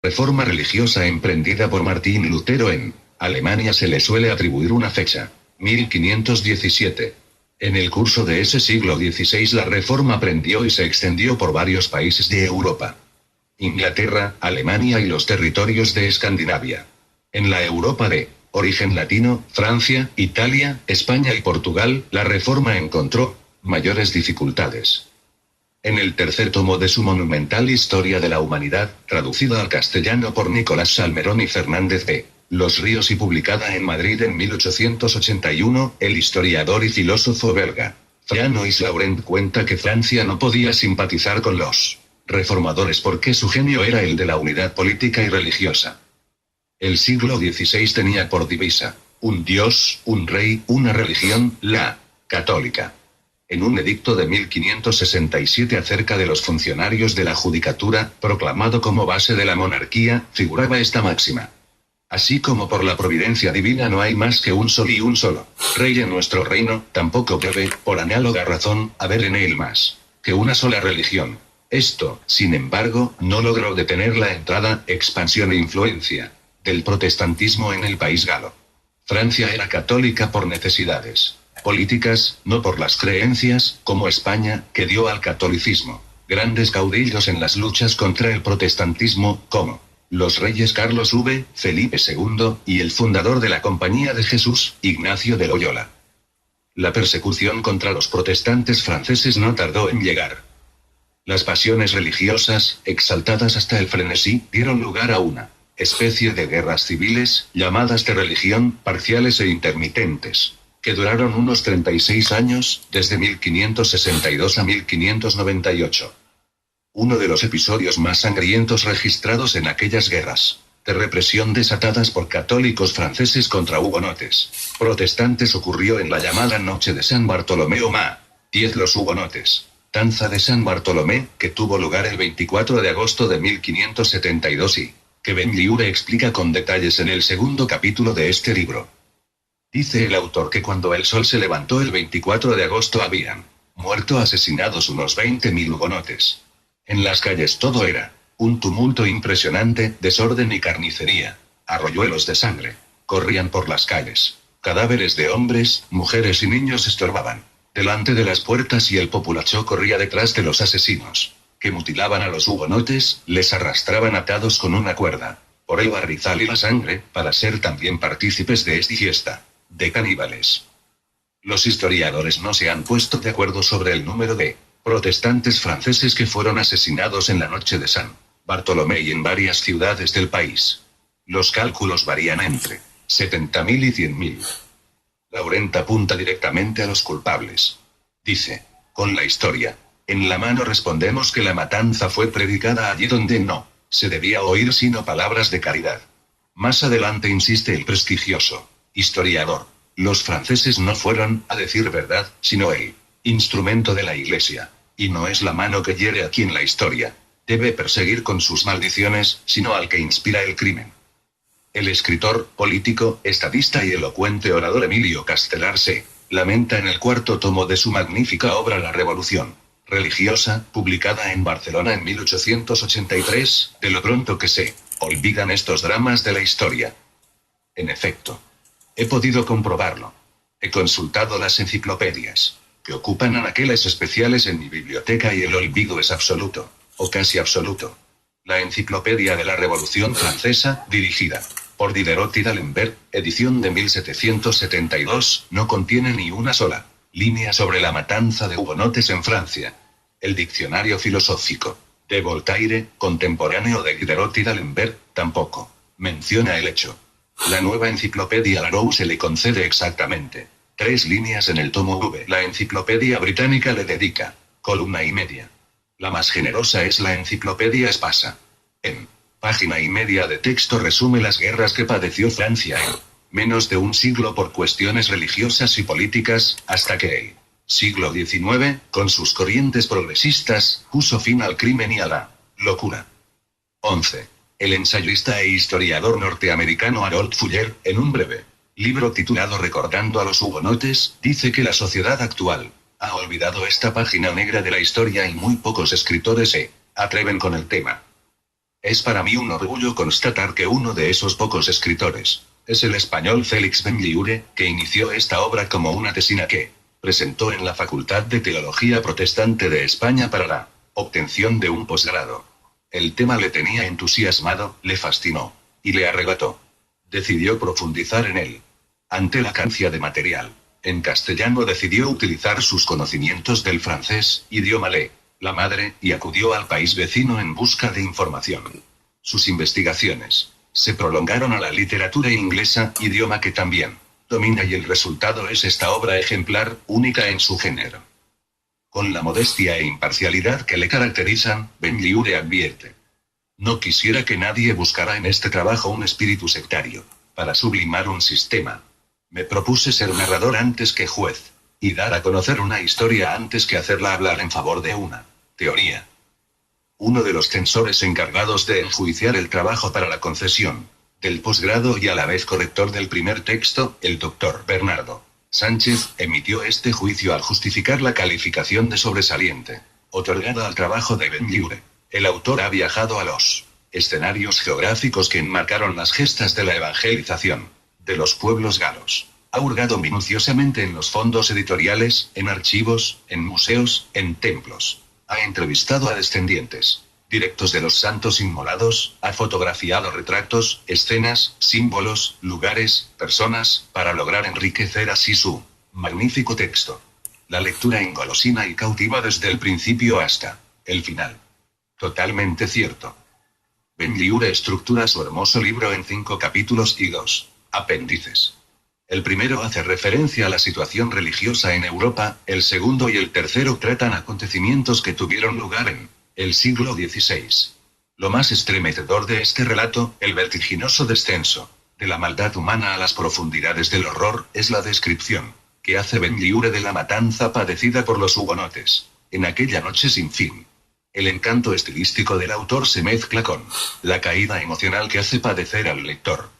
Reforma religiosa emprendida por Martín Lutero en Alemania se le suele atribuir una fecha, 1517. En el curso de ese siglo XVI la reforma prendió y se extendió por varios países de Europa. Inglaterra, Alemania y los territorios de Escandinavia. En la Europa de origen latino, Francia, Italia, España y Portugal, la reforma encontró mayores dificultades. En el tercer tomo de su monumental Historia de la Humanidad, traducida al castellano por Nicolás Salmerón y Fernández de Los Ríos y publicada en Madrid en 1881, el historiador y filósofo belga Franois Laurent cuenta que Francia no podía simpatizar con los reformadores porque su genio era el de la unidad política y religiosa. El siglo XVI tenía por divisa un dios, un rey, una religión, la católica. En un edicto de 1567 acerca de los funcionarios de la judicatura, proclamado como base de la monarquía, figuraba esta máxima. Así como por la providencia divina no hay más que un sol y un solo rey en nuestro reino, tampoco debe, por análoga razón, haber en él más que una sola religión. Esto, sin embargo, no logró detener la entrada, expansión e influencia del protestantismo en el país galo. Francia era católica por necesidades políticas, no por las creencias, como España, que dio al catolicismo grandes caudillos en las luchas contra el protestantismo, como los reyes Carlos V, Felipe II, y el fundador de la Compañía de Jesús, Ignacio de Loyola. La persecución contra los protestantes franceses no tardó en llegar. Las pasiones religiosas, exaltadas hasta el frenesí, dieron lugar a una especie de guerras civiles, llamadas de religión, parciales e intermitentes, que duraron unos 36 años, desde 1562 a 1598. Uno de los episodios más sangrientos registrados en aquellas guerras de represión desatadas por católicos franceses contra hugonotes protestantes ocurrió en la llamada Noche de San Bartolomé o Ma 10 los hugonotes, danza de San Bartolomé, que tuvo lugar el 24 de agosto de 1572 y que Ben-Liure explica con detalles en el segundo capítulo de este libro. Dice el autor que cuando el sol se levantó el 24 de agosto habían muerto asesinados unos 20.000 hugonotes. En las calles todo era un tumulto impresionante, desorden y carnicería. Arroyuelos de sangre corrían por las calles. Cadáveres de hombres, mujeres y niños estorbaban delante de las puertas y el populacho corría detrás de los asesinos, que mutilaban a los hugonotes, les arrastraban atados con una cuerda por el barrizal y la sangre, para ser también partícipes de esta fiesta de caníbales. Los historiadores no se han puesto de acuerdo sobre el número de protestantes franceses que fueron asesinados en la noche de San Bartolomé y en varias ciudades del país. Los cálculos varían entre 70.000 y 100.000. Laurent apunta directamente a los culpables. Dice: con la historia en la mano respondemos que la matanza fue predicada allí donde no se debía oír sino palabras de caridad. Más adelante insiste el prestigioso historiador: los franceses no fueron, a decir verdad, sino el instrumento de la Iglesia, y no es la mano que hiere a quien la historia debe perseguir con sus maldiciones, sino al que inspira el crimen. El escritor, político, estadista y elocuente orador Emilio Castelar se lamenta en el cuarto tomo de su magnífica obra La Revolución Religiosa, publicada en Barcelona en 1883, de lo pronto que se olvidan estos dramas de la historia. En efecto, he podido comprobarlo. He consultado las enciclopedias que ocupan anaqueles especiales en mi biblioteca y el olvido es absoluto, o casi absoluto. La Enciclopedia de la Revolución Francesa, dirigida por Diderot y d'Alembert, edición de 1772, no contiene ni una sola línea sobre la matanza de hugonotes en Francia. El diccionario filosófico de Voltaire, contemporáneo de Diderot y d'Alembert, tampoco menciona el hecho. La nueva enciclopedia Larousse se le concede exactamente 3 líneas en el tomo V. La enciclopedia británica le dedica columna y media. La más generosa es la enciclopedia Espasa. En página y media de texto resume las guerras que padeció Francia en menos de un siglo por cuestiones religiosas y políticas, hasta que el siglo XIX, con sus corrientes progresistas, puso fin al crimen y a la locura. 11. El ensayista e historiador norteamericano Harold Fuller, en un breve libro titulado Recordando a los hugonotes, dice que la sociedad actual ha olvidado esta página negra de la historia y muy pocos escritores se atreven con el tema. Es para mí un orgullo constatar que uno de esos pocos escritores es el español Félix Benlliure, que inició esta obra como una tesina que presentó en la Facultad de Teología Protestante de España para la obtención de un posgrado. El tema le tenía entusiasmado, le fascinó y le arrebató. Decidió profundizar en él. Ante la carencia de material en castellano, decidió utilizar sus conocimientos del francés, idioma la madre, y acudió al país vecino en busca de información. Sus investigaciones se prolongaron a la literatura inglesa, idioma que también domina, y el resultado es esta obra ejemplar, única en su género. Con la modestia e imparcialidad que le caracterizan, Benlliure advierte: no quisiera que nadie buscara en este trabajo un espíritu sectario, para sublimar un sistema. Me propuse ser narrador antes que juez, y dar a conocer una historia antes que hacerla hablar en favor de una teoría. Uno de los censores encargados de enjuiciar el trabajo para la concesión del posgrado y a la vez corrector del primer texto, el doctor Bernardo Sánchez, emitió este juicio al justificar la calificación de sobresaliente otorgada al trabajo de Benlliure. El autor ha viajado a los escenarios geográficos que enmarcaron las gestas de la evangelización de los pueblos galos. Ha hurgado minuciosamente en los fondos editoriales, en archivos, en museos, en templos. Ha entrevistado a descendientes directos de los santos inmolados, ha fotografiado retratos, escenas, símbolos, lugares, personas, para lograr enriquecer así su magnífico texto. La lectura engolosina y cautiva desde el principio hasta el final. Totalmente cierto. Benlliure estructura su hermoso libro en 5 capítulos y 2 apéndices. El primero hace referencia a la situación religiosa en Europa, el segundo y el tercero tratan acontecimientos que tuvieron lugar en el siglo XVI. Lo más estremecedor de este relato, el vertiginoso descenso de la maldad humana a las profundidades del horror, es la descripción que hace Benlliure de la matanza padecida por los hugonotes en aquella noche sin fin. El encanto estilístico del autor se mezcla con la caída emocional que hace padecer al lector.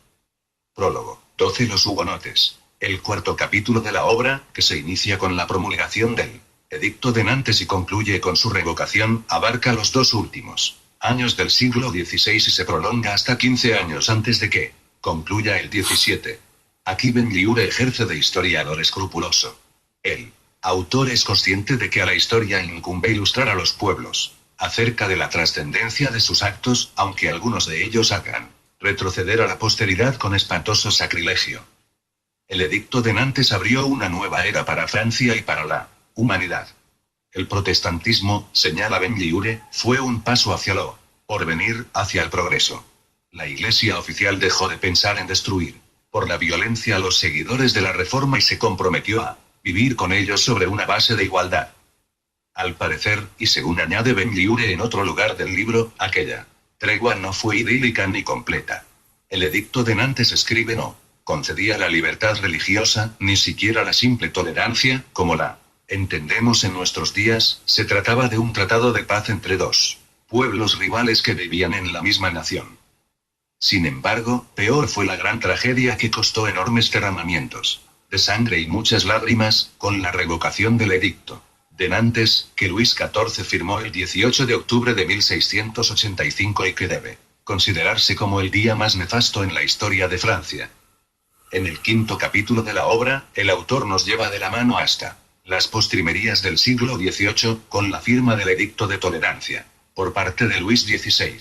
Prólogo. 12 Los hugonotes. El cuarto capítulo de la obra, que se inicia con la promulgación del Edicto de Nantes y concluye con su revocación, abarca los 2 últimos años del siglo XVI y se prolonga hasta 15 años antes de que concluya el XVII. Aquí Benlliure ejerce de historiador escrupuloso. El autor es consciente de que a la historia incumbe ilustrar a los pueblos acerca de la trascendencia de sus actos, aunque algunos de ellos hagan retroceder a la posteridad con espantoso sacrilegio. El Edicto de Nantes abrió una nueva era para Francia y para la humanidad. El protestantismo, señala Benlliure, fue un paso hacia lo porvenir, hacia el progreso. La Iglesia oficial dejó de pensar en destruir por la violencia a los seguidores de la Reforma y se comprometió a vivir con ellos sobre una base de igualdad. Al parecer, y según añade Benlliure en otro lugar del libro, aquella tregua no fue idílica ni completa. El Edicto de Nantes, escribe, no concedía la libertad religiosa, ni siquiera la simple tolerancia, como la entendemos en nuestros días. Se trataba de un tratado de paz entre 2 pueblos rivales que vivían en la misma nación. Sin embargo, peor fue la gran tragedia que costó enormes derramamientos de sangre y muchas lágrimas, con la revocación del Edicto de Nantes, que Luis XIV firmó el 18 de octubre de 1685 y que debe considerarse como el día más nefasto en la historia de Francia. En el 5º capítulo de la obra, el autor nos lleva de la mano hasta las postrimerías del siglo XVIII, con la firma del Edicto de Tolerancia por parte de Luis XVI.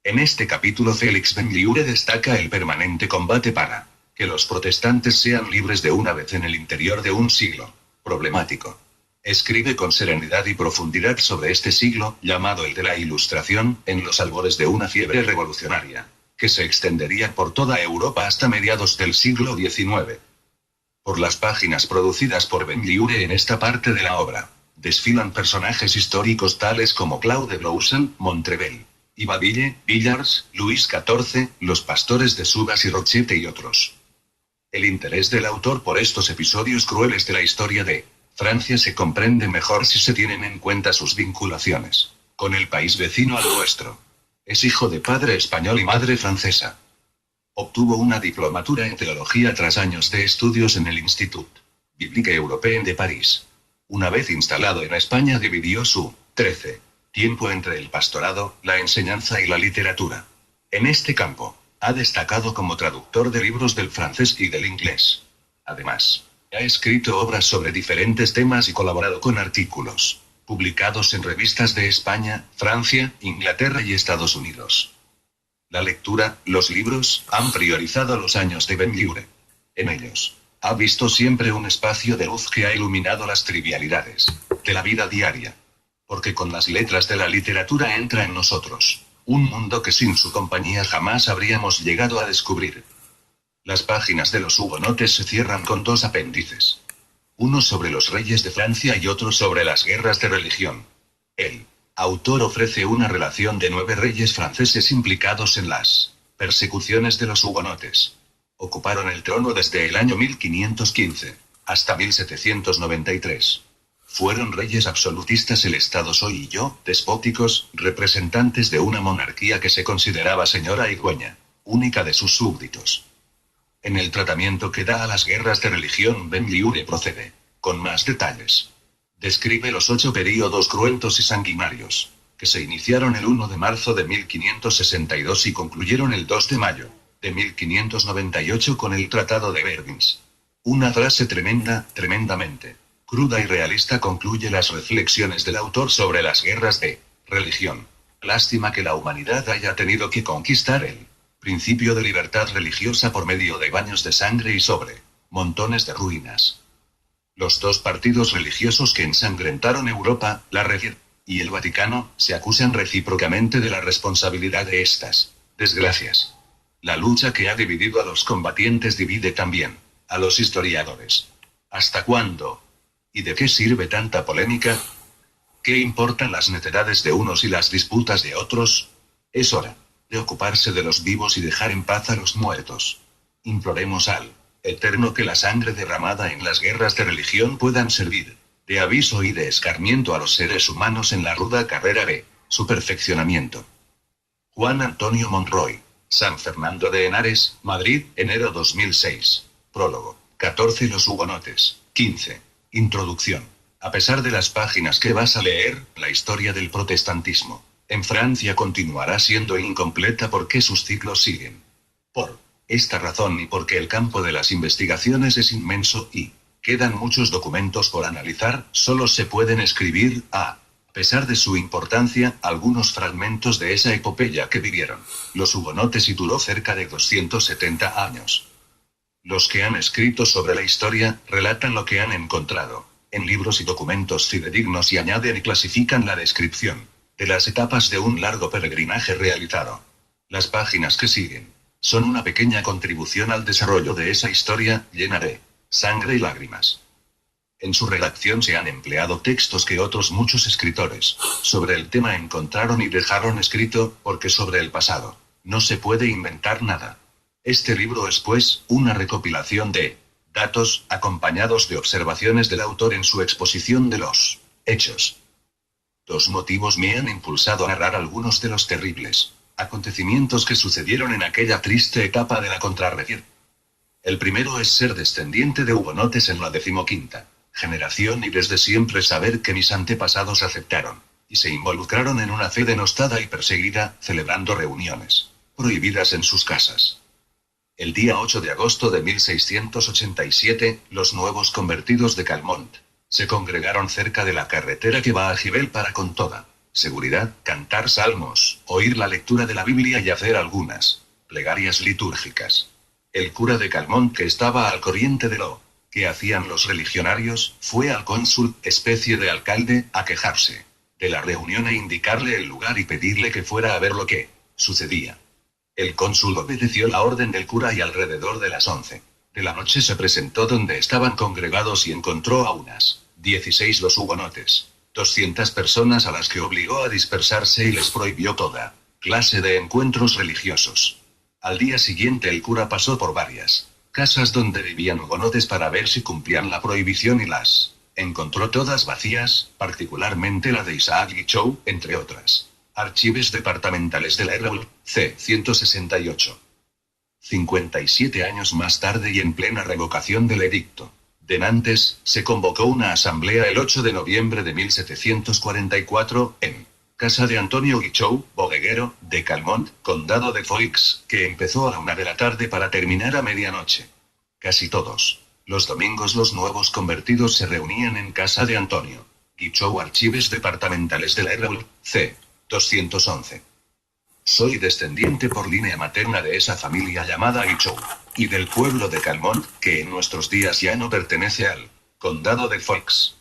En este capítulo Félix Benlliure destaca el permanente combate para que los protestantes sean libres de una vez en el interior de un siglo problemático. Escribe con serenidad y profundidad sobre este siglo, llamado el de la Ilustración, en los albores de una fiebre revolucionaria que se extendería por toda Europa hasta mediados del siglo XIX. Por las páginas producidas por Benlliure en esta parte de la obra, desfilan personajes históricos tales como Claude Blouson, Montrevel, Ibarville, Villars, Luis XIV, los pastores de Subas y Rochette y otros. El interés del autor por estos episodios crueles de la historia de Francia se comprende mejor si se tienen en cuenta sus vinculaciones con el país vecino al nuestro. Es hijo de padre español y madre francesa. Obtuvo una diplomatura en teología tras años de estudios en el Institut Biblique Européen de París. Una vez instalado en España dividió su 13 Tiempo entre el pastorado, la enseñanza y la literatura. En este campo, ha destacado como traductor de libros del francés y del inglés. Además, ha escrito obras sobre diferentes temas y colaborado con artículos publicados en revistas de España, Francia, Inglaterra y Estados Unidos. La lectura, los libros, han priorizado los años de Benlliure. En ellos, ha visto siempre un espacio de luz que ha iluminado las trivialidades de la vida diaria. Porque con las letras de la literatura entra en nosotros un mundo que sin su compañía jamás habríamos llegado a descubrir. Las páginas de los hugonotes se cierran con dos apéndices. Uno sobre los reyes de Francia y otro sobre las guerras de religión. El autor ofrece una relación de 9 reyes franceses implicados en las persecuciones de los hugonotes. Ocuparon el trono desde el año 1515 hasta 1793. Fueron reyes absolutistas el Estado soy y yo, despóticos, representantes de una monarquía que se consideraba señora y dueña única de sus súbditos. En el tratamiento que da a las guerras de religión, Benlliure procede con más detalles. Describe los 8 períodos cruentos y sanguinarios, que se iniciaron el 1 de marzo de 1562 y concluyeron el 2 de mayo de 1598 con el Tratado de Vervins. Una frase tremenda, tremendamente cruda y realista concluye las reflexiones del autor sobre las guerras de religión. Lástima que la humanidad haya tenido que conquistar el principio de libertad religiosa por medio de baños de sangre y sobre montones de ruinas. Los dos partidos religiosos que ensangrentaron Europa, la Regia y el Vaticano, se acusan recíprocamente de la responsabilidad de estas desgracias. La lucha que ha dividido a los combatientes divide también a los historiadores. ¿Hasta cuándo? ¿Y de qué sirve tanta polémica? ¿Qué importan las necedades de unos y las disputas de otros? Es hora de ocuparse de los vivos y dejar en paz a los muertos. Imploremos al Eterno que la sangre derramada en las guerras de religión puedan servir de aviso y de escarmiento a los seres humanos en la ruda carrera de su perfeccionamiento. Juan Antonio Monroy, San Fernando de Henares, Madrid, enero 2006. Prólogo. 14 Los hugonotes. 15. Introducción. A pesar de las páginas que vas a leer, la historia del protestantismo en Francia continuará siendo incompleta porque sus ciclos siguen. Por esta razón y porque el campo de las investigaciones es inmenso y quedan muchos documentos por analizar, solo se pueden escribir, a pesar de su importancia, algunos fragmentos de esa epopeya que vivieron los hugonotes y duró cerca de 270 años. Los que han escrito sobre la historia, relatan lo que han encontrado en libros y documentos fidedignos y añaden y clasifican la descripción de las etapas de un largo peregrinaje realizado. Las páginas que siguen son una pequeña contribución al desarrollo de esa historia, llena de sangre y lágrimas. En su redacción se han empleado textos que otros muchos escritores sobre el tema encontraron y dejaron escrito, porque sobre el pasado no se puede inventar nada. Este libro es, pues, una recopilación de datos, acompañados de observaciones del autor en su exposición de los hechos. Dos motivos me han impulsado a narrar algunos de los terribles acontecimientos que sucedieron en aquella triste etapa de la contrarreforma. El primero es ser descendiente de hugonotes en la 15ª generación y desde siempre saber que mis antepasados aceptaron y se involucraron en una fe denostada y perseguida, celebrando reuniones prohibidas en sus casas. El día 8 de agosto de 1687, los nuevos convertidos de Calmont se congregaron cerca de la carretera que va a Gibel para con toda seguridad cantar salmos, oír la lectura de la Biblia y hacer algunas plegarias litúrgicas. El cura de Calmont, que estaba al corriente de lo que hacían los religionarios, fue al cónsul, especie de alcalde, a quejarse de la reunión e indicarle el lugar y pedirle que fuera a ver lo que sucedía. El cónsul obedeció la orden del cura y alrededor de las 11 de la noche se presentó donde estaban congregados y encontró a unas 16 los hugonotes, 200 personas a las que obligó a dispersarse y les prohibió toda clase de encuentros religiosos. Al día siguiente el cura pasó por varias casas donde vivían hugonotes para ver si cumplían la prohibición y las encontró todas vacías, particularmente la de Isaac Guichou, entre otras. Archives departamentales de la RAUL, C. 168. 57 años más tarde y en plena revocación del edicto de Nantes, se convocó una asamblea el 8 de noviembre de 1744, en casa de Antonio Guichou, bodeguero, de Calmont, condado de Foix, que empezó a la 1 de la tarde para terminar a medianoche. Casi todos los domingos los nuevos convertidos se reunían en casa de Antonio Guichou, archives departamentales de la RUL, C. 211. Soy descendiente por línea materna de esa familia llamada Guichou, y del pueblo de Calmont, que en nuestros días ya no pertenece al condado de Foix.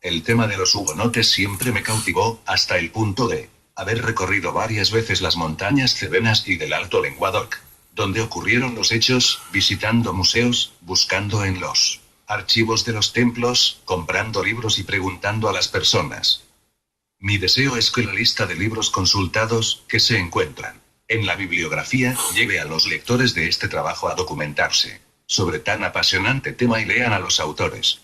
El tema de los hugonotes siempre me cautivó, hasta el punto de haber recorrido varias veces las montañas cebenas y del Alto Lenguadoc, donde ocurrieron los hechos, visitando museos, buscando en los archivos de los templos, comprando libros y preguntando a las personas. Mi deseo es que la lista de libros consultados, que se encuentran en la bibliografía, lleve a los lectores de este trabajo a documentarse sobre tan apasionante tema y lean a los autores.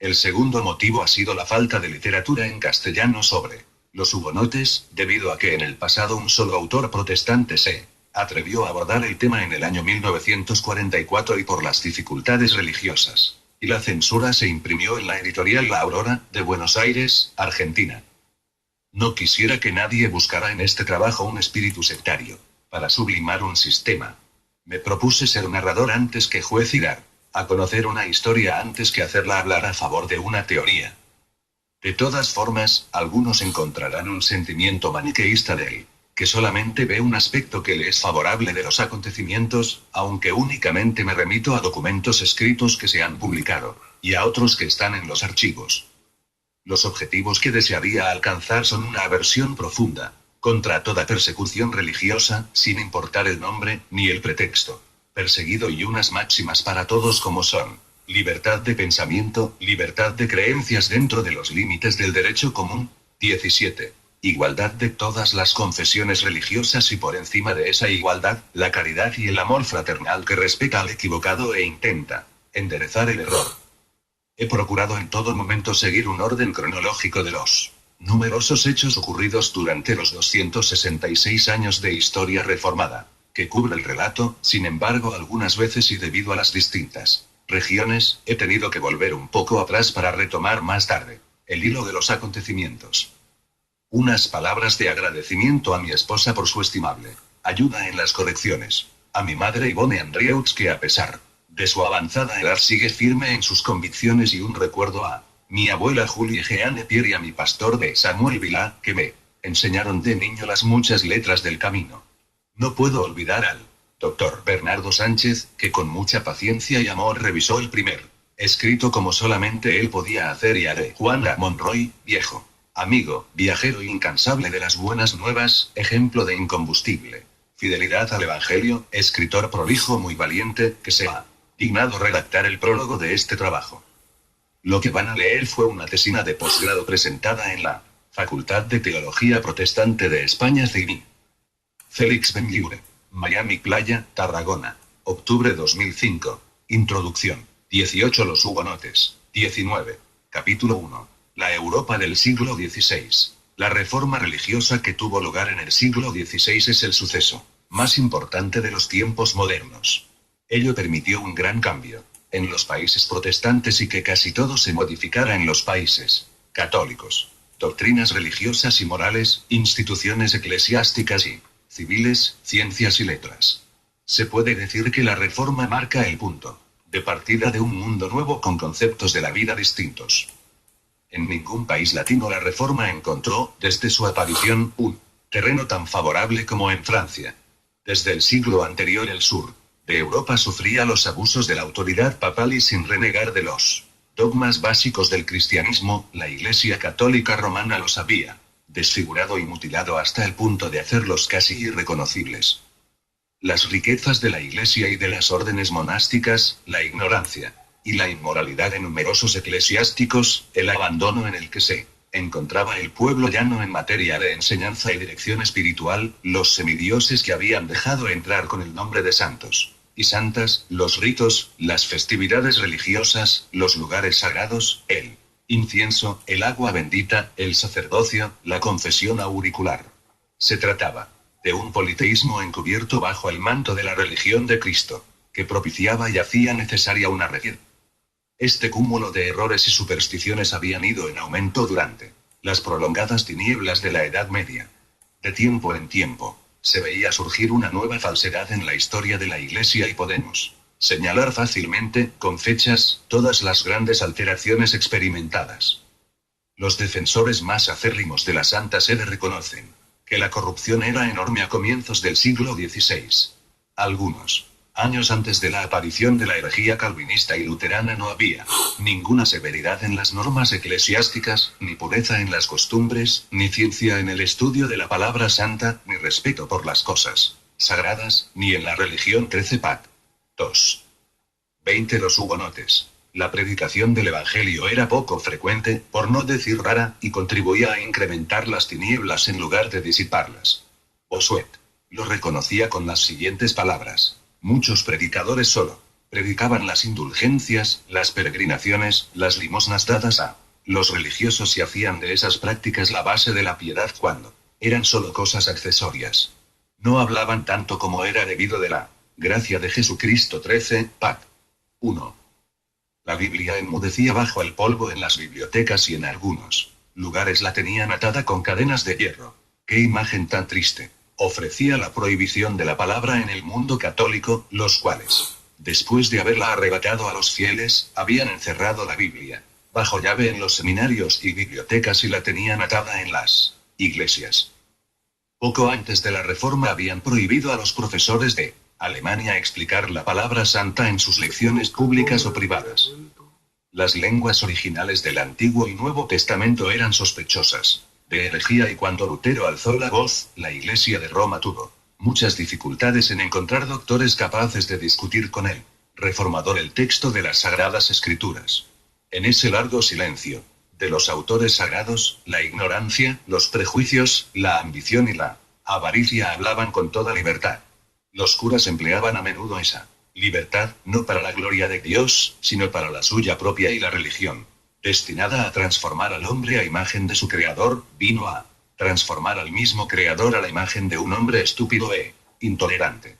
El segundo motivo ha sido la falta de literatura en castellano sobre los hugonotes, debido a que en el pasado un solo autor protestante se atrevió a abordar el tema en el año 1944 y por las dificultades religiosas y la censura se imprimió en la editorial La Aurora, de Buenos Aires, Argentina. No quisiera que nadie buscara en este trabajo un espíritu sectario para sublimar un sistema. Me propuse ser narrador antes que juez y dar a conocer una historia antes que hacerla hablar a favor de una teoría. De todas formas, algunos encontrarán un sentimiento maniqueísta de él, que solamente ve un aspecto que le es favorable de los acontecimientos, aunque únicamente me remito a documentos escritos que se han publicado, y a otros que están en los archivos. Los objetivos que desearía alcanzar son una aversión profunda contra toda persecución religiosa, sin importar el nombre, ni el pretexto perseguido, y unas máximas para todos como son libertad de pensamiento, libertad de creencias dentro de los límites del derecho común. 17. Igualdad de todas las confesiones religiosas y por encima de esa igualdad, la caridad y el amor fraternal que respeta al equivocado e intenta enderezar el error. He procurado en todo momento seguir un orden cronológico de los numerosos hechos ocurridos durante los 266 años de historia reformada que cubre el relato. Sin embargo, algunas veces y debido a las distintas regiones, he tenido que volver un poco atrás para retomar más tarde el hilo de los acontecimientos. Unas palabras de agradecimiento a mi esposa por su estimable ayuda en las correcciones, a mi madre Yvonne Andrieux, que a pesar de su avanzada edad sigue firme en sus convicciones, y un recuerdo a mi abuela Julie Jeanne Pierre y a mi pastor de Samuel Vilá, que me enseñaron de niño las muchas letras del camino. No puedo olvidar al Dr. Bernardo Sánchez, que con mucha paciencia y amor revisó el primer escrito como solamente él podía hacer, y a de Juan A. Monroy, viejo amigo, viajero incansable de las buenas nuevas, ejemplo de incombustible fidelidad al Evangelio, escritor prolijo muy valiente, que se ha dignado redactar el prólogo de este trabajo. Lo que van a leer fue una tesina de posgrado presentada en la Facultad de Teología Protestante de España, CIMI. Félix Benlliure, Miami Playa, Tarragona. Octubre 2005. Introducción. 18. Los hugonotes. 19. Capítulo 1. La Europa del siglo XVI. La reforma religiosa que tuvo lugar en el siglo XVI es el suceso más importante de los tiempos modernos. Ello permitió un gran cambio en los países protestantes y que casi todo se modificara en los países católicos. Doctrinas religiosas y morales, instituciones eclesiásticas y civiles, ciencias y letras. Se puede decir que la reforma marca el punto de partida de un mundo nuevo con conceptos de la vida distintos. En ningún país latino la reforma encontró, desde su aparición, un terreno tan favorable como en Francia. Desde el siglo anterior el sur de Europa sufría los abusos de la autoridad papal, y sin renegar de los dogmas básicos del cristianismo, la Iglesia Católica Romana los había desfigurado y mutilado hasta el punto de hacerlos casi irreconocibles. Las riquezas de la Iglesia y de las órdenes monásticas, la ignorancia y la inmoralidad de numerosos eclesiásticos, el abandono en el que se encontraba el pueblo llano en materia de enseñanza y dirección espiritual, los semidioses que habían dejado entrar con el nombre de santos y santas, los ritos, las festividades religiosas, los lugares sagrados, el incienso, el agua bendita, el sacerdocio, la confesión auricular. Se trataba de un politeísmo encubierto bajo el manto de la religión de Cristo, que propiciaba y hacía necesaria una reforma. Este cúmulo de errores y supersticiones habían ido en aumento durante Las prolongadas tinieblas de la Edad Media. De tiempo en tiempo, se veía surgir una nueva falsedad en la historia de la Iglesia y podemos señalar fácilmente, con fechas, todas las grandes alteraciones experimentadas. Los defensores más acérrimos de la Santa Sede reconocen que la corrupción era enorme a comienzos del siglo XVI. Algunos años antes de la aparición de la herejía calvinista y luterana no había ninguna severidad en las normas eclesiásticas, ni pureza en las costumbres, ni ciencia en el estudio de la palabra santa, ni respeto por las cosas sagradas, ni en la religión 13 Pat. 2. 20 Los hugonotes. La predicación del Evangelio era poco frecuente, por no decir rara, y contribuía a incrementar las tinieblas en lugar de disiparlas. Bossuet lo reconocía con las siguientes palabras. Muchos predicadores solo predicaban las indulgencias, las peregrinaciones, las limosnas dadas a los religiosos y hacían de esas prácticas la base de la piedad cuando eran solo cosas accesorias. No hablaban tanto como era debido de la gracia de Jesucristo 13, Pat. 1. La Biblia enmudecía bajo el polvo en las bibliotecas y en algunos lugares la tenían atada con cadenas de hierro. ¡Qué imagen tan triste! Ofrecía la prohibición de la palabra en el mundo católico, los cuales, después de haberla arrebatado a los fieles, habían encerrado la Biblia bajo llave en los seminarios y bibliotecas y la tenían atada en las iglesias. Poco antes de la Reforma habían prohibido a los profesores de Alemania explicar la palabra santa en sus lecciones públicas o privadas. Las lenguas originales del Antiguo y Nuevo Testamento eran sospechosas de herejía y cuando Lutero alzó la voz, la Iglesia de Roma tuvo muchas dificultades en encontrar doctores capaces de discutir con el reformador el texto de las Sagradas Escrituras. En ese largo silencio de los autores sagrados, la ignorancia, los prejuicios, la ambición y la avaricia hablaban con toda libertad. Los curas empleaban a menudo esa libertad, no para la gloria de Dios, sino para la suya propia y la religión, destinada a transformar al hombre a imagen de su creador, vino a transformar al mismo creador a la imagen de un hombre estúpido e intolerante.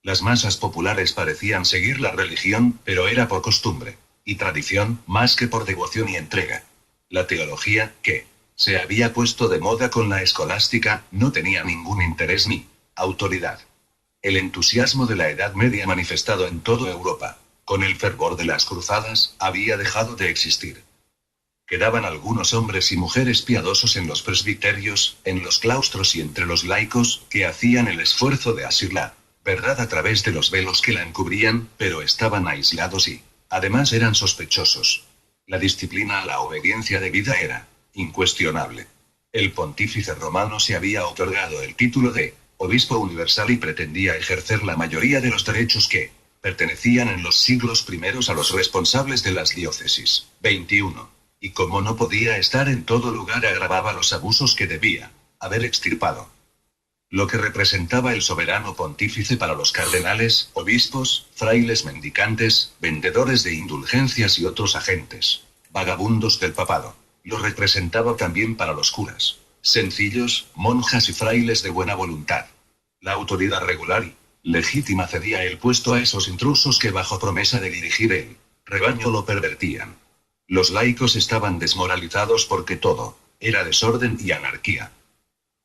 Las masas populares parecían seguir la religión, pero era por costumbre y tradición, más que por devoción y entrega. La teología, que se había puesto de moda con la escolástica, no tenía ningún interés ni autoridad. El entusiasmo de la Edad Media manifestado en toda Europa, con el fervor de las cruzadas, había dejado de existir. Quedaban algunos hombres y mujeres piadosos en los presbiterios, en los claustros y entre los laicos, que hacían el esfuerzo de asir la verdad a través de los velos que la encubrían, pero estaban aislados y, además, eran sospechosos. La disciplina a la obediencia debida era incuestionable. El pontífice romano se había otorgado el título de obispo universal y pretendía ejercer la mayoría de los derechos que pertenecían en los siglos primeros a los responsables de las diócesis. 21. Y como no podía estar en todo lugar, agravaba los abusos que debía haber extirpado. Lo que representaba el soberano pontífice para los cardenales, obispos, frailes mendicantes, vendedores de indulgencias y otros agentes vagabundos del papado, lo representaba también para los curas sencillos, monjas y frailes de buena voluntad. La autoridad regular y legítima cedía el puesto a esos intrusos que bajo promesa de dirigir el rebaño lo pervertían. Los laicos estaban desmoralizados porque todo era desorden y anarquía.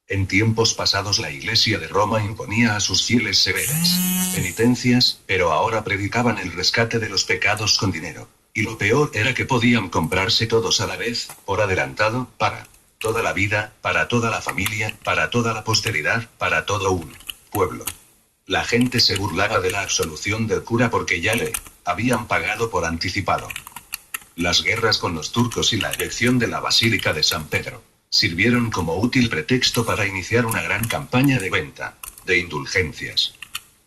En tiempos pasados la Iglesia de Roma imponía a sus fieles severas penitencias, pero ahora predicaban el rescate de los pecados con dinero. Y lo peor era que podían comprarse todos a la vez, por adelantado, para toda la vida, para toda la familia, para toda la posteridad, para todo un pueblo. La gente se burlaba de la absolución del cura porque ya le habían pagado por anticipado. Las guerras con los turcos y la erección de la Basílica de San Pedro sirvieron como útil pretexto para iniciar una gran campaña de venta de indulgencias.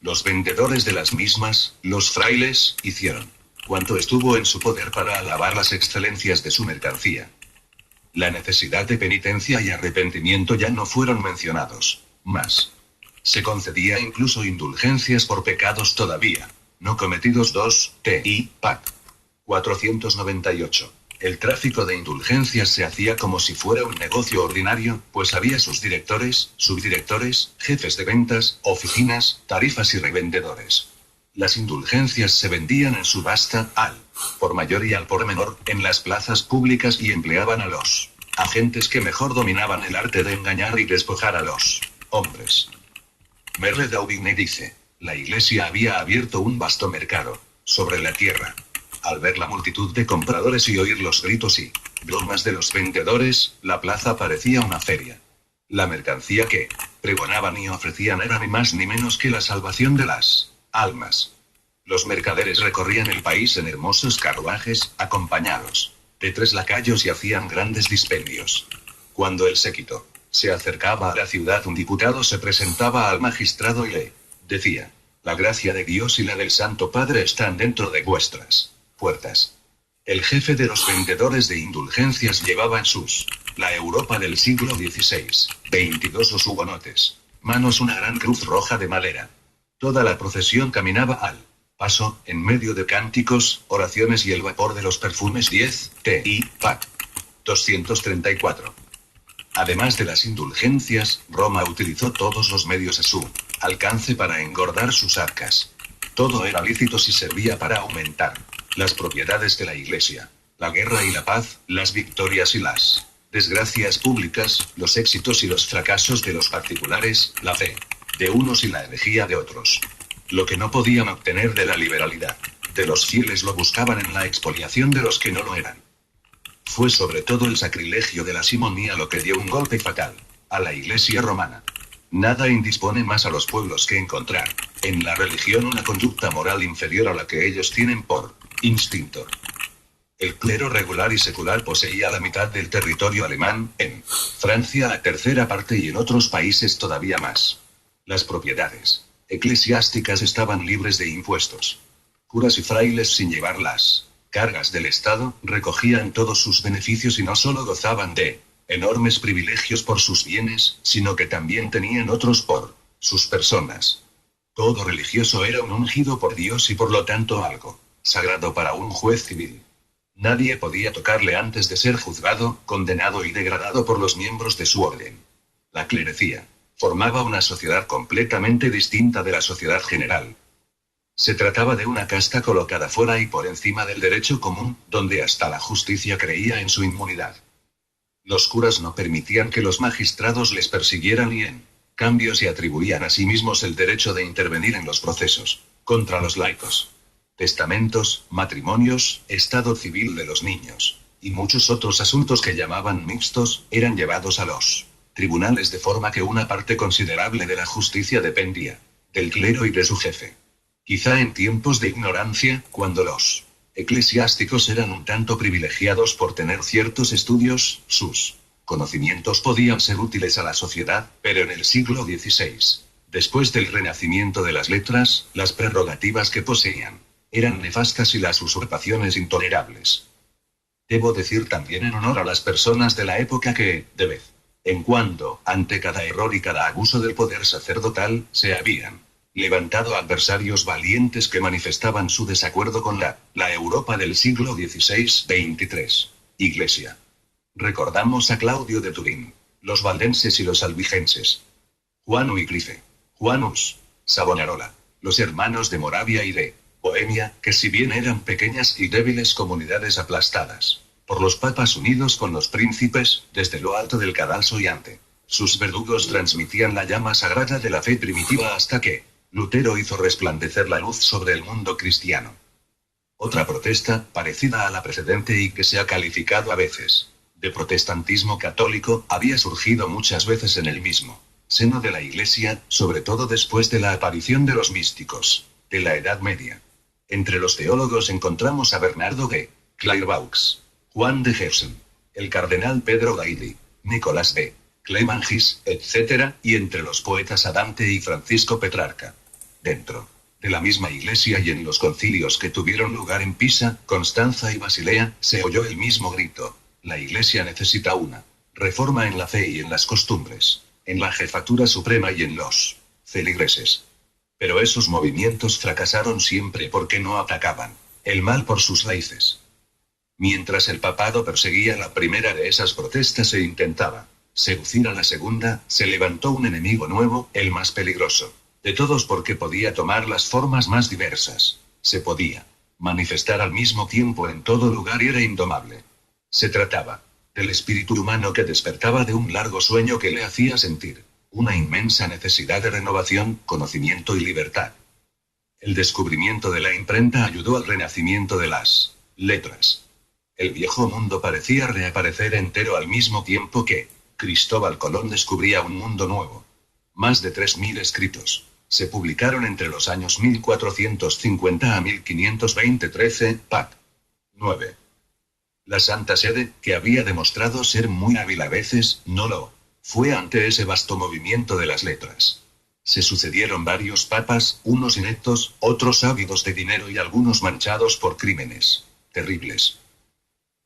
Los vendedores de las mismas, los frailes, hicieron cuanto estuvo en su poder para alabar las excelencias de su mercancía. La necesidad de penitencia y arrepentimiento ya no fueron mencionados, mas se concedía incluso indulgencias por pecados todavía no cometidos. 2 T.I. Pat. 498. El tráfico de indulgencias se hacía como si fuera un negocio ordinario, pues había sus directores, subdirectores, jefes de ventas, oficinas, tarifas y revendedores. Las indulgencias se vendían en subasta, al por mayor y al por menor, en las plazas públicas y empleaban a los agentes que mejor dominaban el arte de engañar y despojar a los hombres. Merle Daubigny dice, la Iglesia había abierto un vasto mercado sobre la tierra. Al ver la multitud de compradores y oír los gritos y bromas de los vendedores, la plaza parecía una feria. La mercancía que pregonaban y ofrecían era ni más ni menos que la salvación de las almas. Los mercaderes recorrían el país en hermosos carruajes, acompañados de 3 lacayos y hacían grandes dispendios. Cuando el séquito se acercaba a la ciudad, un diputado se presentaba al magistrado y le decía, la gracia de Dios y la del Santo Padre están dentro de vuestras puertas. El jefe de los vendedores de indulgencias llevaba en sus, la Europa del siglo XVI, 22 los hugonotes, manos una gran cruz roja de madera. Toda la procesión caminaba al paso, en medio de cánticos, oraciones y el vapor de los perfumes 10, T y Pac. 234. Además de las indulgencias, Roma utilizó todos los medios a su alcance para engordar sus arcas. Todo era lícito si servía para aumentar las propiedades de la Iglesia. La guerra y la paz, las victorias y las desgracias públicas, los éxitos y los fracasos de los particulares, la fe de unos y la herejía de otros. Lo que no podían obtener de la liberalidad de los fieles lo buscaban en la expoliación de los que no lo eran. Fue sobre todo el sacrilegio de la simonía lo que dio un golpe fatal a la Iglesia romana. Nada indispone más a los pueblos que encontrar en la religión una conducta moral inferior a la que ellos tienen por instinto. El clero regular y secular poseía la mitad del territorio alemán, en Francia la tercera parte y en otros países todavía más. Las propiedades eclesiásticas estaban libres de impuestos. Curas y frailes, sin llevar las cargas del Estado, recogían todos sus beneficios y no solo gozaban de enormes privilegios por sus bienes, sino que también tenían otros por sus personas. Todo religioso era un ungido por Dios y por lo tanto algo sagrado para un juez civil. Nadie podía tocarle antes de ser juzgado, condenado y degradado por los miembros de su orden. La clerecía formaba una sociedad completamente distinta de la sociedad general. Se trataba de una casta colocada fuera y por encima del derecho común, donde hasta la justicia creía en su inmunidad. Los curas no permitían que los magistrados les persiguieran y en cambio se atribuían a sí mismos el derecho de intervenir en los procesos contra los laicos. Testamentos, matrimonios, estado civil de los niños, y muchos otros asuntos que llamaban mixtos, eran llevados a los tribunales de forma que una parte considerable de la justicia dependía del clero y de su jefe. Quizá en tiempos de ignorancia, cuando los eclesiásticos eran un tanto privilegiados por tener ciertos estudios, sus conocimientos podían ser útiles a la sociedad, pero en el siglo XVI, después del renacimiento de las letras, las prerrogativas que poseían eran nefastas y las usurpaciones intolerables. Debo decir también en honor a las personas de la época que, de vez en cuando, ante cada error y cada abuso del poder sacerdotal, se habían levantado adversarios valientes que manifestaban su desacuerdo con la Europa del siglo XVI, 23. Iglesia. Recordamos a Claudio de Turín, los valdenses y los albigenses, Juan Wycliffe, Juan Hus, Savonarola, los hermanos de Moravia y de Bohemia, que si bien eran pequeñas y débiles comunidades aplastadas por los papas unidos con los príncipes, desde lo alto del cadalso y ante sus verdugos transmitían la llama sagrada de la fe primitiva hasta que Lutero hizo resplandecer la luz sobre el mundo cristiano. Otra protesta, parecida a la precedente y que se ha calificado a veces de protestantismo católico, había surgido muchas veces en el mismo seno de la Iglesia, sobre todo después de la aparición de los místicos de la Edad Media. Entre los teólogos encontramos a Bernardo de Clairvaux, Juan de Gerson, el cardenal Pedro Gaili, Nicolás de Clemangis, etc., y entre los poetas a Dante y Francisco Petrarca. Dentro de la misma Iglesia y en los concilios que tuvieron lugar en Pisa, Constanza y Basilea, se oyó el mismo grito: la Iglesia necesita una reforma en la fe y en las costumbres, en la jefatura suprema y en los feligreses. Pero esos movimientos fracasaron siempre porque no atacaban el mal por sus raíces. Mientras el papado perseguía la primera de esas protestas e intentaba seducir a la segunda, se levantó un enemigo nuevo, el más peligroso de todos porque podía tomar las formas más diversas. Se podía manifestar al mismo tiempo en todo lugar y era indomable. Se trataba del espíritu humano que despertaba de un largo sueño que le hacía sentir una inmensa necesidad de renovación, conocimiento y libertad. El descubrimiento de la imprenta ayudó al renacimiento de las letras. El viejo mundo parecía reaparecer entero al mismo tiempo que Cristóbal Colón descubría un mundo nuevo. Más de 3000 escritos se publicaron entre los años 1450 a 1520. 13, Pat. 9. La Santa Sede, que había demostrado ser muy hábil a veces, no lo fue ante ese vasto movimiento de las letras. Se sucedieron varios papas, unos ineptos, otros ávidos de dinero y algunos manchados por crímenes terribles.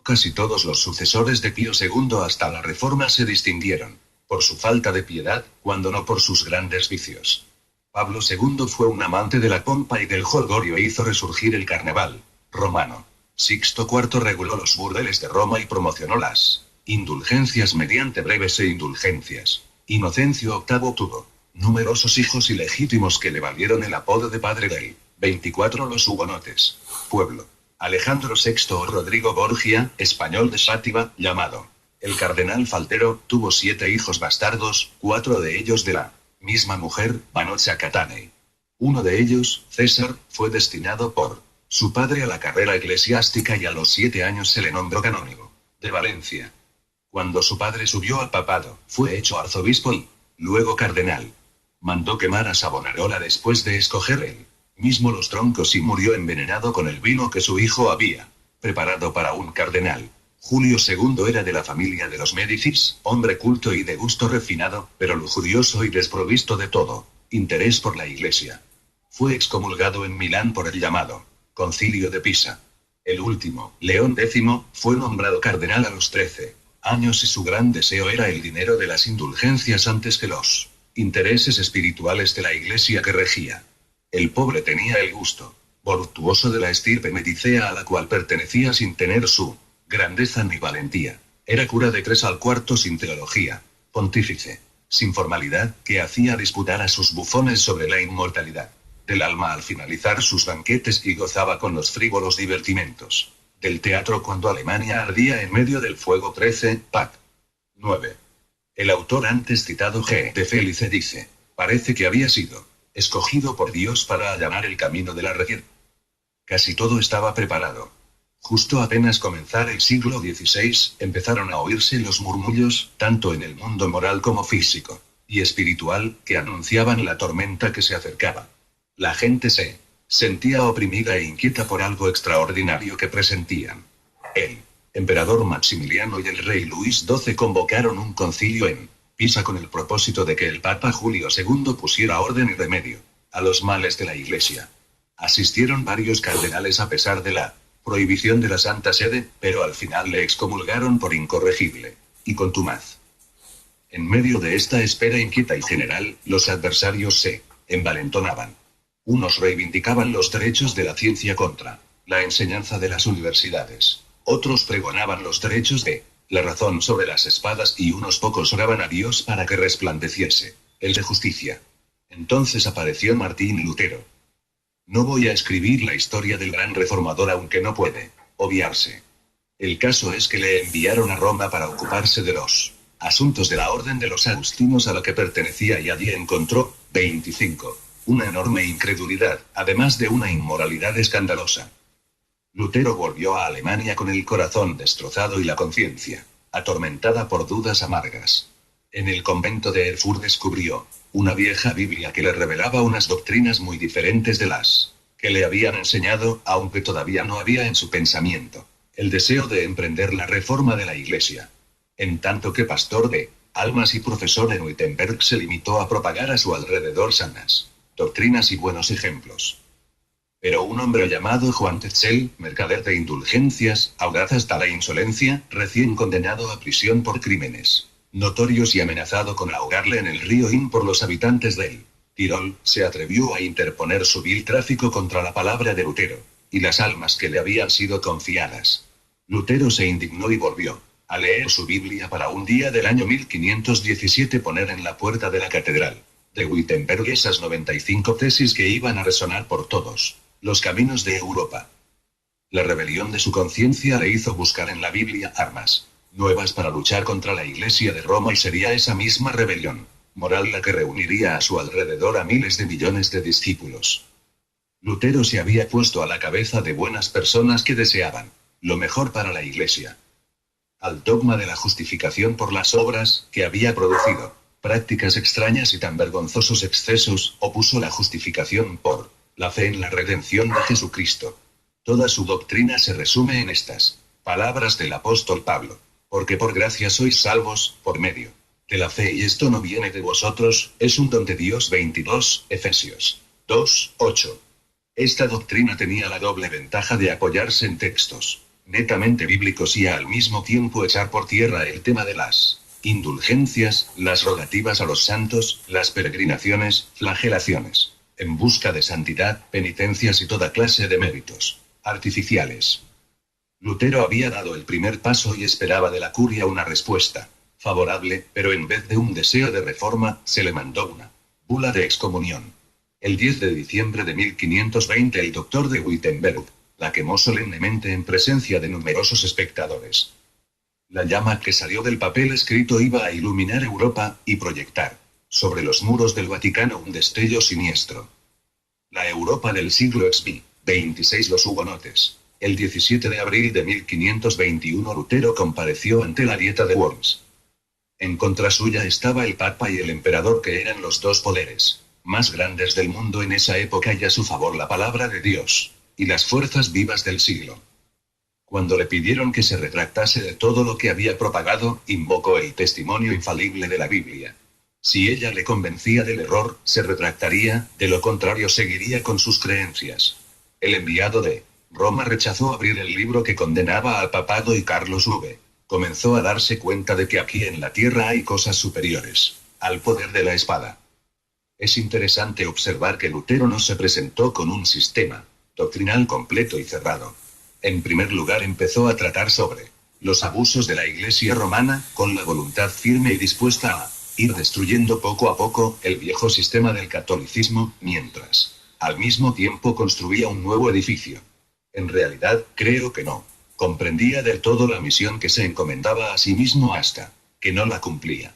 Casi todos los sucesores de Pío II hasta la Reforma se distinguieron por su falta de piedad, cuando no por sus grandes vicios. Pablo II fue un amante de la pompa y del jolgorio e hizo resurgir el carnaval romano. Sixto IV reguló los burdeles de Roma y promocionó las indulgencias mediante breves indulgencias. Inocencio VIII tuvo numerosos hijos ilegítimos que le valieron el apodo de padre del 24. Los hugonotes, pueblo. Alejandro VI o Rodrigo Borgia, español de Sátiva, llamado el cardenal Faltero, tuvo 7 hijos bastardos, 4 de ellos de la misma mujer, Vanocha Catanei. Uno de ellos, César, fue destinado por su padre a la carrera eclesiástica y a los 7 años se le nombró canónigo de Valencia. Cuando su padre subió al papado, fue hecho arzobispo y luego cardenal. Mandó quemar a Savonarola después de escoger él mismo los troncos y murió envenenado con el vino que su hijo había preparado para un cardenal. Julio II era de la familia de los Médicis, hombre culto y de gusto refinado, pero lujurioso y desprovisto de todo interés por la Iglesia. Fue excomulgado en Milán por el llamado Concilio de Pisa. El último, León X, fue nombrado cardenal a los 13 años y su gran deseo era el dinero de las indulgencias antes que los intereses espirituales de la Iglesia que regía. El pobre tenía el gusto voluptuoso de la estirpe medicea a la cual pertenecía sin tener su grandeza ni valentía. Era cura de 3 al cuarto sin teología, pontífice, sin formalidad, que hacía disputar a sus bufones sobre la inmortalidad del alma al finalizar sus banquetes y gozaba con los frívolos divertimentos del teatro cuando Alemania ardía en medio del fuego. 13, Pat. 9. El autor antes citado G. de Felice dice, parece que había sido escogido por Dios para allanar el camino de la región. Casi todo estaba preparado. Justo apenas comenzar el siglo XVI, empezaron a oírse los murmullos, tanto en el mundo moral como físico y espiritual, que anunciaban la tormenta que se acercaba. La gente se sentía oprimida e inquieta por algo extraordinario que presentían. El emperador Maximiliano y el rey Luis XII convocaron un concilio en Pisa con el propósito de que el Papa Julio II pusiera orden y remedio a los males de la Iglesia. Asistieron varios cardenales a pesar de la prohibición de la Santa Sede, pero al final le excomulgaron por incorregible y contumaz. En medio de esta espera inquieta y general, los adversarios se envalentonaban. Unos reivindicaban los derechos de la ciencia contra la enseñanza de las universidades. Otros pregonaban los derechos de la razón sobre las espadas y unos pocos oraban a Dios para que resplandeciese el de justicia. Entonces apareció Martín Lutero. No voy a escribir la historia del gran reformador aunque no puede obviarse. El caso es que le enviaron a Roma para ocuparse de los asuntos de la orden de los agustinos a la que pertenecía y allí encontró 25. Una enorme incredulidad, además de una inmoralidad escandalosa. Lutero volvió a Alemania con el corazón destrozado y la conciencia atormentada por dudas amargas. En el convento de Erfurt descubrió una vieja Biblia que le revelaba unas doctrinas muy diferentes de las que le habían enseñado, aunque todavía no había en su pensamiento el deseo de emprender la reforma de la Iglesia. En tanto que pastor de almas y profesor en Wittenberg se limitó a propagar a su alrededor sanas doctrinas y buenos ejemplos. Pero un hombre llamado Juan Tetzel, mercader de indulgencias, audaz hasta la insolencia, recién condenado a prisión por crímenes notorios y amenazado con ahogarle en el río Inn por los habitantes del Tirol, se atrevió a interponer su vil tráfico contra la palabra de Lutero y las almas que le habían sido confiadas. Lutero se indignó y volvió a leer su Biblia para un día del año 1517 poner en la puerta de la catedral de Wittenberg esas 95 tesis que iban a resonar por todos los caminos de Europa. La rebelión de su conciencia le hizo buscar en la Biblia armas nuevas para luchar contra la Iglesia de Roma, y sería esa misma rebelión moral la que reuniría a su alrededor a miles de millones de discípulos. Lutero se había puesto a la cabeza de buenas personas que deseaban lo mejor para la Iglesia. Al dogma de la justificación por las obras, que había producido prácticas extrañas y tan vergonzosos excesos, opuso la justificación por la fe en la redención de Jesucristo. Toda su doctrina se resume en estas palabras del apóstol Pablo: porque por gracia sois salvos, por medio de la fe, y esto no viene de vosotros, es un don de Dios. 22, Efesios 2, 8. Esta doctrina tenía la doble ventaja de apoyarse en textos netamente bíblicos y al mismo tiempo echar por tierra el tema de las indulgencias, las rogativas a los santos, las peregrinaciones, flagelaciones, en busca de santidad, penitencias y toda clase de méritos artificiales. Lutero había dado el primer paso y esperaba de la curia una respuesta favorable, pero en vez de un deseo de reforma, se le mandó una bula de excomunión. El 10 de diciembre de 1520 el doctor de Wittenberg la quemó solemnemente en presencia de numerosos espectadores. La llama que salió del papel escrito iba a iluminar Europa, y proyectar sobre los muros del Vaticano un destello siniestro. La Europa del siglo XXI. Los hugonotes. El 17 de abril de 1521 Lutero compareció ante la Dieta de Worms. En contra suya estaba el Papa y el Emperador, que eran los dos poderes más grandes del mundo en esa época, y a su favor la palabra de Dios y las fuerzas vivas del siglo. Cuando le pidieron que se retractase de todo lo que había propagado, invocó el testimonio infalible de la Biblia. Si ella le convencía del error, se retractaría; de lo contrario seguiría con sus creencias. El enviado de Roma rechazó abrir el libro que condenaba al papado, y Carlos V comenzó a darse cuenta de que aquí en la tierra hay cosas superiores al poder de la espada. Es interesante observar que Lutero no se presentó con un sistema doctrinal completo y cerrado. En primer lugar, empezó a tratar sobre los abusos de la Iglesia romana, con la voluntad firme y dispuesta a ir destruyendo poco a poco el viejo sistema del catolicismo, mientras al mismo tiempo construía un nuevo edificio. En realidad, creo que no comprendía del todo la misión que se encomendaba a sí mismo hasta que no la cumplía.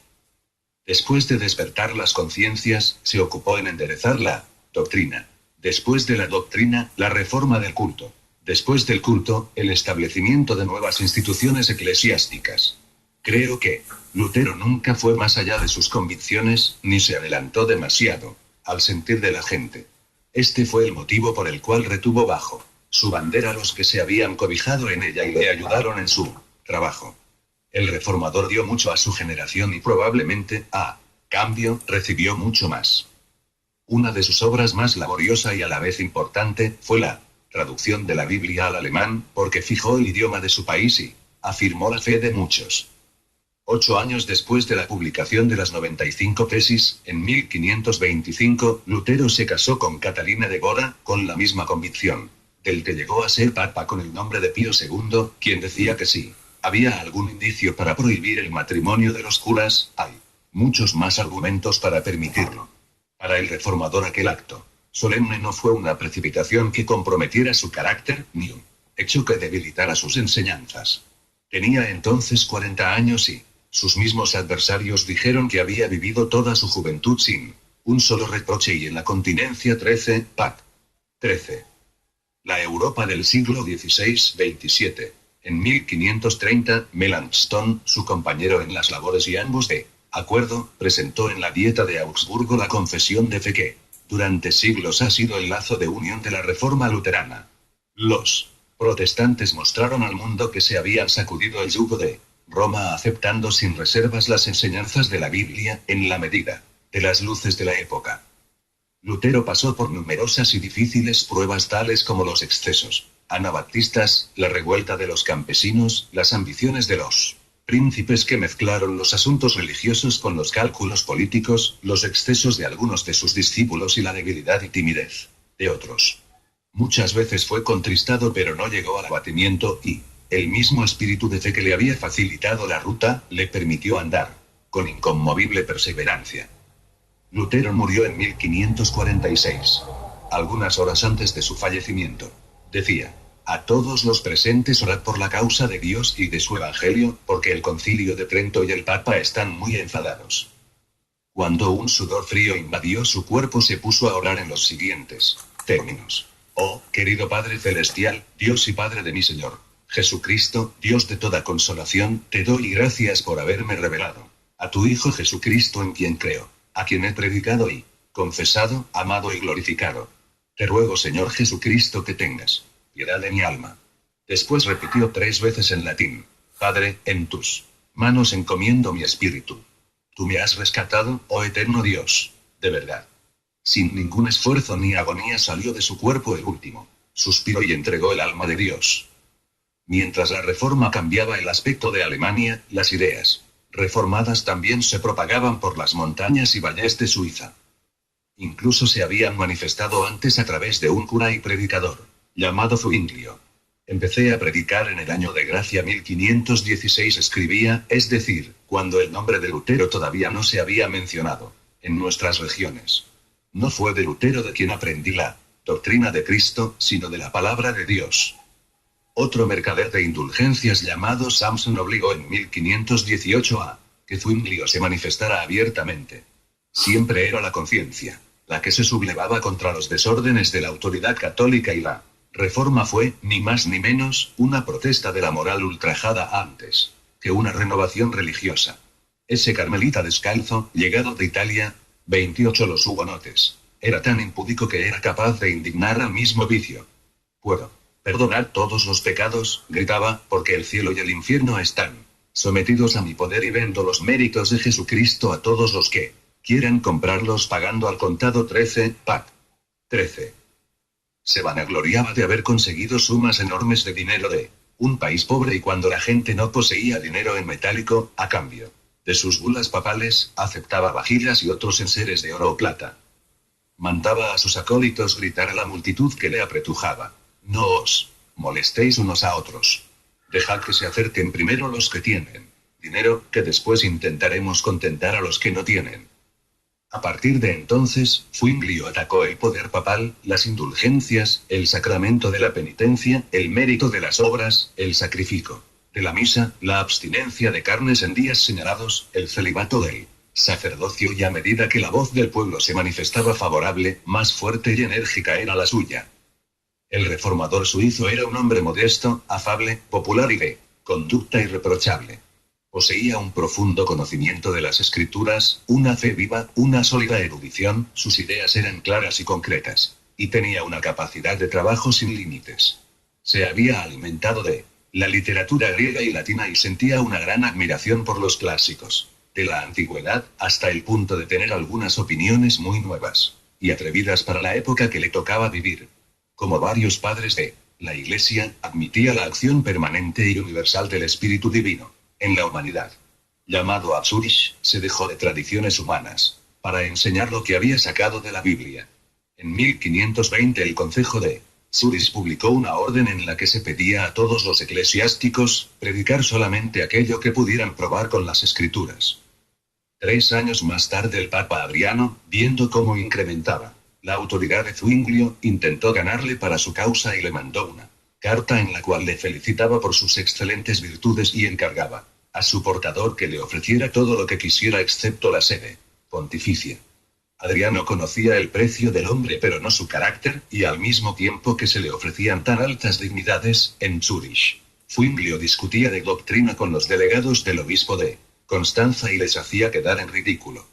Después de despertar las conciencias, se ocupó en enderezar la doctrina. Después de la doctrina, la reforma del culto. Después del culto, el establecimiento de nuevas instituciones eclesiásticas. Creo que Lutero nunca fue más allá de sus convicciones, ni se adelantó demasiado al sentir de la gente. Este fue el motivo por el cual retuvo bajo su bandera a los que se habían cobijado en ella y le ayudaron en su trabajo. El reformador dio mucho a su generación y probablemente, a cambio, recibió mucho más. Una de sus obras más laboriosa y a la vez importante fue la traducción de la Biblia al alemán, porque fijó el idioma de su país y afirmó la fe de muchos. 8 años después de la publicación de las 95 tesis, en 1525, Lutero se casó con Catalina de Bora, con la misma convicción del que llegó a ser papa con el nombre de Pío II, quien decía que sí había algún indicio para prohibir el matrimonio de los curas, hay muchos más argumentos para permitirlo. Para el reformador aquel acto solemne no fue una precipitación que comprometiera su carácter, ni un hecho que debilitara sus enseñanzas. Tenía entonces 40 años y sus mismos adversarios dijeron que había vivido toda su juventud sin un solo reproche, y en la continencia 13, Pap. 13. La Europa del siglo XVI, 27. En 1530, Melanchthon, su compañero en las labores y ambos de acuerdo, presentó en la Dieta de Augsburgo la confesión de fe que durante siglos ha sido el lazo de unión de la Reforma luterana. Los protestantes mostraron al mundo que se habían sacudido el yugo de Roma, aceptando sin reservas las enseñanzas de la Biblia, en la medida de las luces de la época. Lutero pasó por numerosas y difíciles pruebas, tales como los excesos anabaptistas, la revuelta de los campesinos, las ambiciones de los príncipes que mezclaron los asuntos religiosos con los cálculos políticos, los excesos de algunos de sus discípulos y la debilidad y timidez de otros. Muchas veces fue contristado, pero no llegó al abatimiento, y el mismo espíritu de fe que le había facilitado la ruta, le permitió andar con inconmovible perseverancia. Lutero murió en 1546. Algunas horas antes de su fallecimiento, decía: A todos los presentes orad por la causa de Dios y de su Evangelio, porque el Concilio de Trento y el Papa están muy enfadados. Cuando un sudor frío invadió su cuerpo, se puso a orar en los siguientes términos. Oh, querido Padre Celestial, Dios y Padre de mi Señor Jesucristo, Dios de toda consolación, te doy gracias por haberme revelado a tu Hijo Jesucristo, en quien creo, a quien he predicado y confesado, amado y glorificado. Te ruego, Señor Jesucristo, que tengas piedad de mi alma. Después repitió 3 veces en latín: Padre, en tus manos encomiendo mi espíritu. Tú me has rescatado, oh eterno Dios, de verdad. Sin ningún esfuerzo ni agonía salió de su cuerpo el último suspiro y entregó el alma de Dios. Mientras la reforma cambiaba el aspecto de Alemania, las ideas reformadas también se propagaban por las montañas y valles de Suiza. Incluso se habían manifestado antes a través de un cura y predicador, llamado Zwinglio. Empecé a predicar en el año de gracia 1516, escribía, es decir, cuando el nombre de Lutero todavía no se había mencionado en nuestras regiones. No fue de Lutero de quien aprendí la doctrina de Cristo, sino de la palabra de Dios. Otro mercader de indulgencias llamado Samson obligó en 1518 a que Zwinglio se manifestara abiertamente. Siempre era la conciencia la que se sublevaba contra los desórdenes de la autoridad católica, y la reforma fue, ni más ni menos, una protesta de la moral ultrajada antes que una renovación religiosa. Ese carmelita descalzo, llegado de Italia, 28 los hugonotes, era tan impúdico que era capaz de indignar al mismo vicio. Puedo perdonar todos los pecados, gritaba, porque el cielo y el infierno están sometidos a mi poder, y vendo los méritos de Jesucristo a todos los que quieran comprarlos pagando al contado 13 pac. 13. Se vanagloriaba de haber conseguido sumas enormes de dinero de un país pobre, y cuando la gente no poseía dinero en metálico, a cambio de sus bulas papales, aceptaba vajillas y otros enseres de oro o plata. Mandaba a sus acólitos gritar a la multitud que le apretujaba: no os molestéis unos a otros. Dejad que se acerquen primero los que tienen dinero, que después intentaremos contentar a los que no tienen. A partir de entonces, Zwinglio atacó el poder papal, las indulgencias, el sacramento de la penitencia, el mérito de las obras, el sacrificio de la misa, la abstinencia de carnes en días señalados, el celibato del sacerdocio, y a medida que la voz del pueblo se manifestaba favorable, más fuerte y enérgica era la suya. El reformador suizo era un hombre modesto, afable, popular y de conducta irreprochable. Poseía un profundo conocimiento de las escrituras, una fe viva, una sólida erudición, sus ideas eran claras y concretas, y tenía una capacidad de trabajo sin límites. Se había alimentado de la literatura griega y latina y sentía una gran admiración por los clásicos de la antigüedad, hasta el punto de tener algunas opiniones muy nuevas y atrevidas para la época que le tocaba vivir. Como varios padres de la Iglesia, admitía la acción permanente y universal del Espíritu Divino en la humanidad. Llamado a Zúrich, se dejó de tradiciones humanas para enseñar lo que había sacado de la Biblia. En 1520 el Concejo de Zúrich publicó una orden en la que se pedía a todos los eclesiásticos predicar solamente aquello que pudieran probar con las Escrituras. 3 años más tarde el Papa Adriano, viendo cómo incrementaba la autoridad de Zwinglio, intentó ganarle para su causa y le mandó una carta en la cual le felicitaba por sus excelentes virtudes y encargaba a su portador que le ofreciera todo lo que quisiera excepto la sede pontificia. Adriano conocía el precio del hombre pero no su carácter, y al mismo tiempo que se le ofrecían tan altas dignidades, en Zúrich, Zwinglio discutía de doctrina con los delegados del obispo de Constanza y les hacía quedar en ridículo.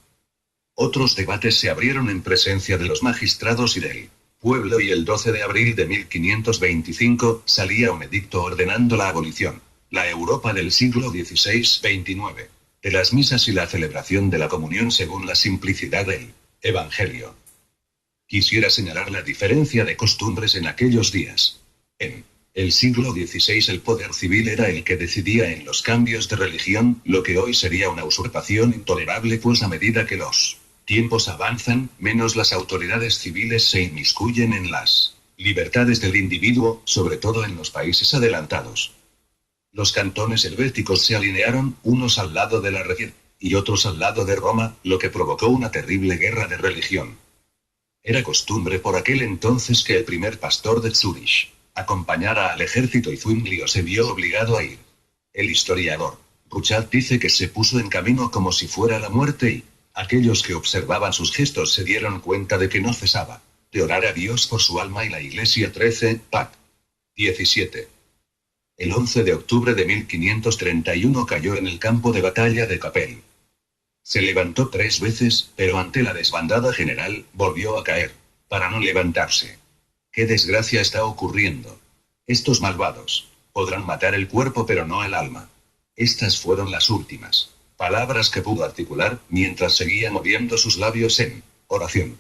Otros debates se abrieron en presencia de los magistrados y del pueblo, y el 12 de abril de 1525 salía un edicto ordenando la abolición, la Europa del siglo XVI-29, de las misas y la celebración de la comunión según la simplicidad del Evangelio. Quisiera señalar la diferencia de costumbres en aquellos días. En el siglo XVI el poder civil era el que decidía en los cambios de religión, lo que hoy sería una usurpación intolerable, pues a medida que los tiempos avanzan, menos las autoridades civiles se inmiscuyen en las libertades del individuo, sobre todo en los países adelantados. Los cantones helvéticos se alinearon, unos al lado de la región y otros al lado de Roma, lo que provocó una terrible guerra de religión. Era costumbre por aquel entonces que el primer pastor de Zúrich acompañara al ejército y Zwinglio se vio obligado a ir. El historiador Bouchat dice que se puso en camino como si fuera la muerte y aquellos que observaban sus gestos se dieron cuenta de que no cesaba de orar a Dios por su alma y la Iglesia 13, Pac. 17. El 11 de octubre de 1531 cayó en el campo de batalla de Capel. Se levantó 3 veces, pero ante la desbandada general, volvió a caer, para no levantarse. ¡Qué desgracia está ocurriendo! Estos malvados podrán matar el cuerpo pero no el alma. Estas fueron las últimas palabras que pudo articular, mientras seguía moviendo sus labios en oración.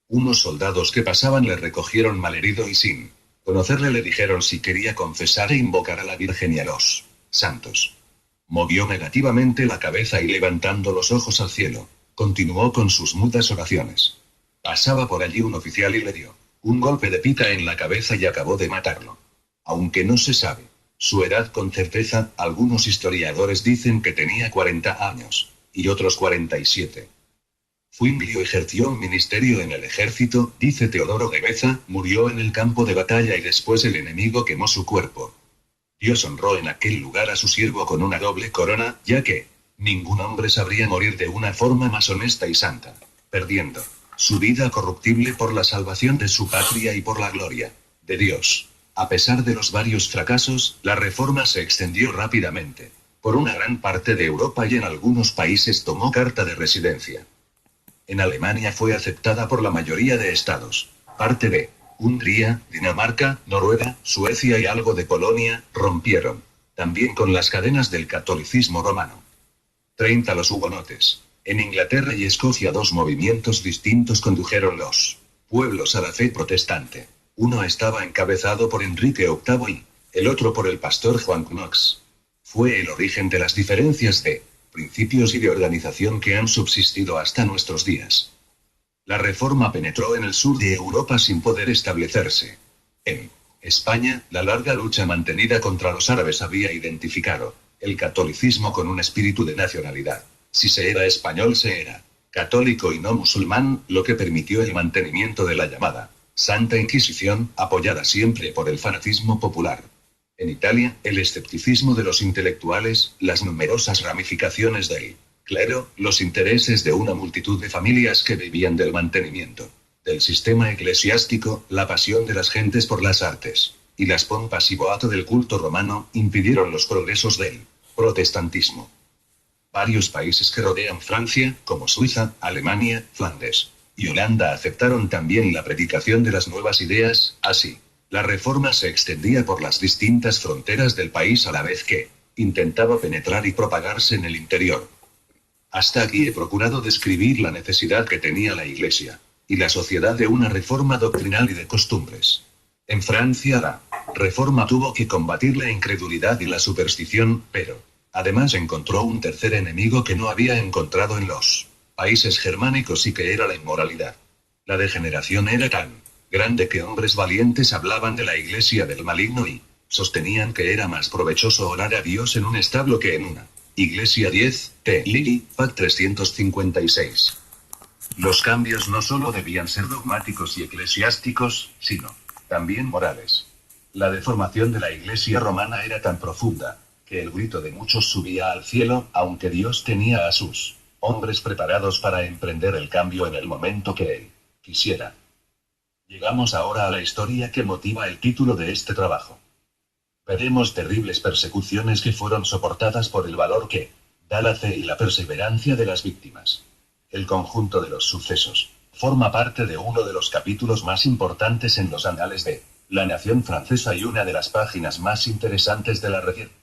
Unos soldados que pasaban le recogieron malherido y sin conocerle le dijeron si quería confesar e invocar a la Virgen y a los santos. Movió negativamente la cabeza y levantando los ojos al cielo, continuó con sus mudas oraciones. Pasaba por allí un oficial y le dio un golpe de pica en la cabeza y acabó de matarlo. Aunque no se sabe su edad con certeza, algunos historiadores dicen que tenía 40 años, y otros 47. Zwinglio ejerció un ministerio en el ejército, dice Teodoro de Beza, murió en el campo de batalla y después el enemigo quemó su cuerpo. Dios honró en aquel lugar a su siervo con una doble corona, ya que ningún hombre sabría morir de una forma más honesta y santa, perdiendo su vida corruptible por la salvación de su patria y por la gloria de Dios. A pesar de los varios fracasos, la reforma se extendió rápidamente por una gran parte de Europa y en algunos países tomó carta de residencia. En Alemania fue aceptada por la mayoría de estados. Parte de Hungría, Dinamarca, Noruega, Suecia y algo de Polonia rompieron también con las cadenas del catolicismo romano. 30 los hugonotes. En Inglaterra y Escocia 2 movimientos distintos condujeron los pueblos a la fe protestante. Uno estaba encabezado por Enrique VIII y el otro por el pastor Juan Knox. Fue el origen de las diferencias de principios y de organización que han subsistido hasta nuestros días. La reforma penetró en el sur de Europa sin poder establecerse. En España, la larga lucha mantenida contra los árabes había identificado el catolicismo con un espíritu de nacionalidad. Si se era español se era católico y no musulmán, lo que permitió el mantenimiento de la llamada Santa Inquisición, apoyada siempre por el fanatismo popular. En Italia, el escepticismo de los intelectuales, las numerosas ramificaciones del clero, los intereses de una multitud de familias que vivían del mantenimiento del sistema eclesiástico, la pasión de las gentes por las artes, y las pompas y boato del culto romano, impidieron los progresos del protestantismo. Varios países que rodean Francia, como Suiza, Alemania, Flandes y Holanda aceptaron también la predicación de las nuevas ideas, así. La reforma se extendía por las distintas fronteras del país a la vez que intentaba penetrar y propagarse en el interior. Hasta aquí he procurado describir la necesidad que tenía la Iglesia y la sociedad de una reforma doctrinal y de costumbres. En Francia la reforma tuvo que combatir la incredulidad y la superstición, pero además encontró un tercer enemigo que no había encontrado en los países germánicos y que era la inmoralidad. La degeneración era tan grande que hombres valientes hablaban de la iglesia del maligno y sostenían que era más provechoso orar a Dios en un establo que en una iglesia. 10, T. Lilly, Pac 356. Los cambios no solo debían ser dogmáticos y eclesiásticos, sino también morales. La deformación de la iglesia romana era tan profunda que el grito de muchos subía al cielo, aunque Dios tenía a sus hombres preparados para emprender el cambio en el momento que él quisiera. Llegamos ahora a la historia que motiva el título de este trabajo. Veremos terribles persecuciones que fueron soportadas por el valor que da la fe y la perseverancia de las víctimas. El conjunto de los sucesos forma parte de uno de los capítulos más importantes en los anales de la nación francesa y una de las páginas más interesantes de la reciente